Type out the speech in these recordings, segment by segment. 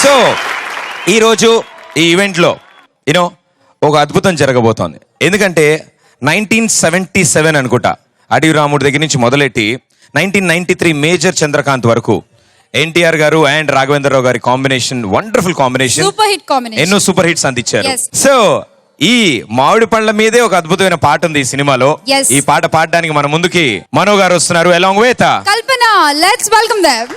So ఈరోజు ఈ ఈవెంట్లో యూనో ఒక అద్భుతం జరగబోతోంది. ఎందుకంటే 1977 అనుకుంటా అడవి రాముడి దగ్గర నుంచి మొదలెట్టి 1993 మేజర్ చంద్రకాంత్ వరకు ఎన్టీఆర్ గారు అండ్ రాఘవేంద్రరావు గారి combination, wonderful combination, super hit combination, ఎన్నో సూపర్ హిట్స్ అందించారు. Yes. సో ఈ మామిడి పండ్ల మీదే ఒక అద్భుతమైన పాట ఉంది ఈ సినిమాలో. Yes. ఈ పాట పాడడానికి మన ముందుకి మనో గారు వస్తున్నారు along with Kalpana. Let's welcome them.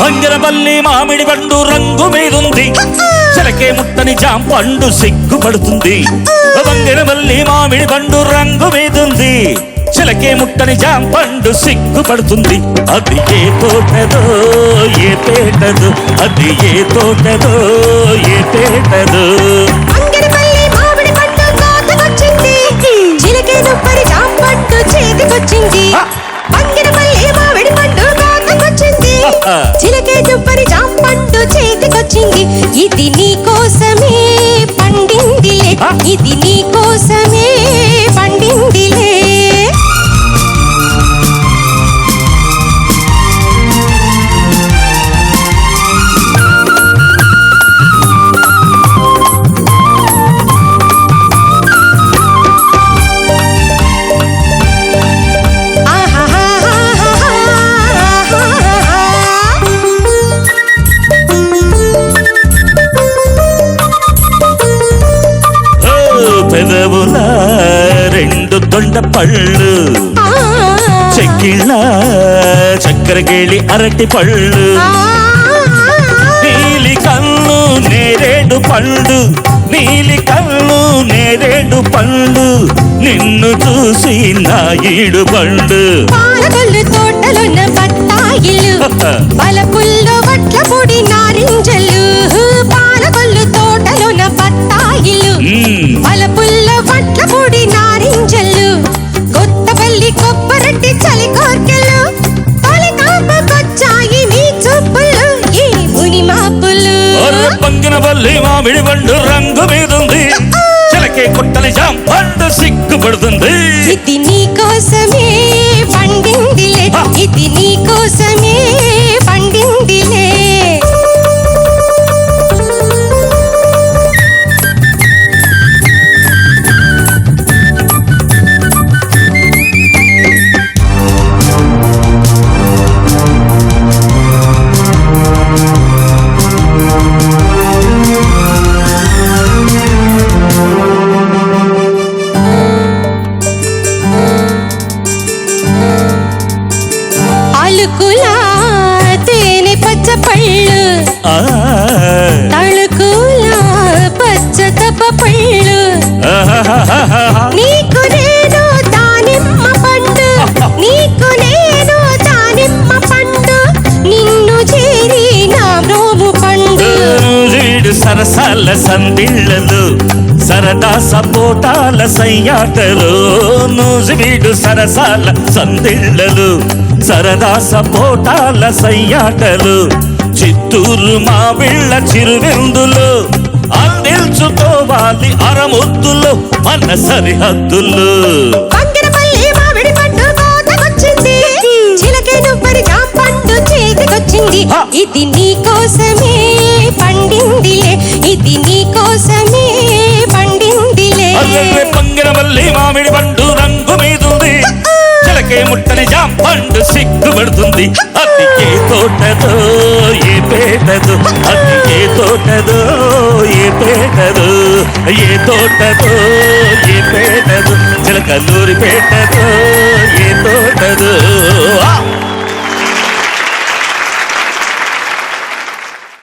Banganapalli మామిడి పండు రంగు మీదుంది, చిలకే ముట్టని జామ పండు సిగ్గుపడుతుంది. బంగరపల్లి మామిడి పండు రంగు మీదుంది, చిలకే ముట్టని జామ పండు సిగ్గుపడుతుంది. అది ఏ తోటదో ఏ పేటదో, అది ఏ తోటదో ఏ పేటదో. బంగరపల్లి మామిడి పండు కోతకొచ్చింది, చిలకే దుప్పరి జామ పండు చేతికొచ్చింది. బంగరపల్లి మామిడి పండు కోతకొచ్చింది, చిలకే దుప్పరి జామ పండు చేతికొచ్చింది. ఇది నీ కోసమే పండిందిలే, ఇది నీ కోసమే పండిందిలే. పెదవుల రెండు దొండ పళ్ళు, చెక్కిళ్ళ చక్కెరకేళి అరటి పళ్ళు, నీలి కళ్ళు నేరేడు పండు, నీలి కళ్ళు నేరేడు పండు, నిన్ను చూసి నా ఈడు పండు. పాలకొల్లు తోటలున్న బత్తాయిలు, బలపుల్లో వట్ల పొడి నారింజలు. పాలకొల్లు తోటలున్న బత్తాయిలు, బలపుల్లో వట్ల పొడి నారింజలు. కొత్తపల్లి కొబ్బరట్టి చలి కోర్కెలు, తొలి కాపుకొచ్చాయి నీ చూపులు ఈ ముని మాపులు. బంగినపల్లి మామిడి పండు రంగు మీదుంది, చిలకే కొట్టని జామ పండు సిగ్గుపడుతుంది. ఇది నీ కోసమే పండిందిలే, ఇది నీ కోసమే పండిందిలే. అలుకులా తేనె పచ్చ పళ్ళు, తళుకులా పచ్చ తప పళ్ళు. నీకు నేను దానిమ్మ పండు, నీకు నేను దానిమ్మ పండు, నిన్ను చేరి నా బ్రోము పండు. సరసాల సందిళ్ళలు, సరదా సపోటాల సయ్యాటలు. నూజివీడు సరసాల సందిళ్ళలు, సరదా సపోటాల సయ్యాటలు. చిత్తూరు మా బిళ్ళ చిరువెందులు, అందిల్చుకోవాలి అరముద్దులు మన సరిహద్దులు. బంగరపల్లి మామిడి పండు కోతకొచ్చింది, చిలకే దుప్పరి జామ పండు చేతికొచ్చింది. ఇది నీ కోసమే పండిందిలే, ఇది నీ కోసమే పండిందిలే. బంగినపల్లి మామిడి పండు రంగు మీదుంది, చిలకే ముట్టని జామ పండు సిగ్గుపడుతుంది. అది ఏ తోటదో ఏ పేటదో, అది ఏ తోటదో ఏ పేటదో, ఏ తోటదో ఏ పేటదో, చిలకల్లూరి పేటదో ఏ తోటదో.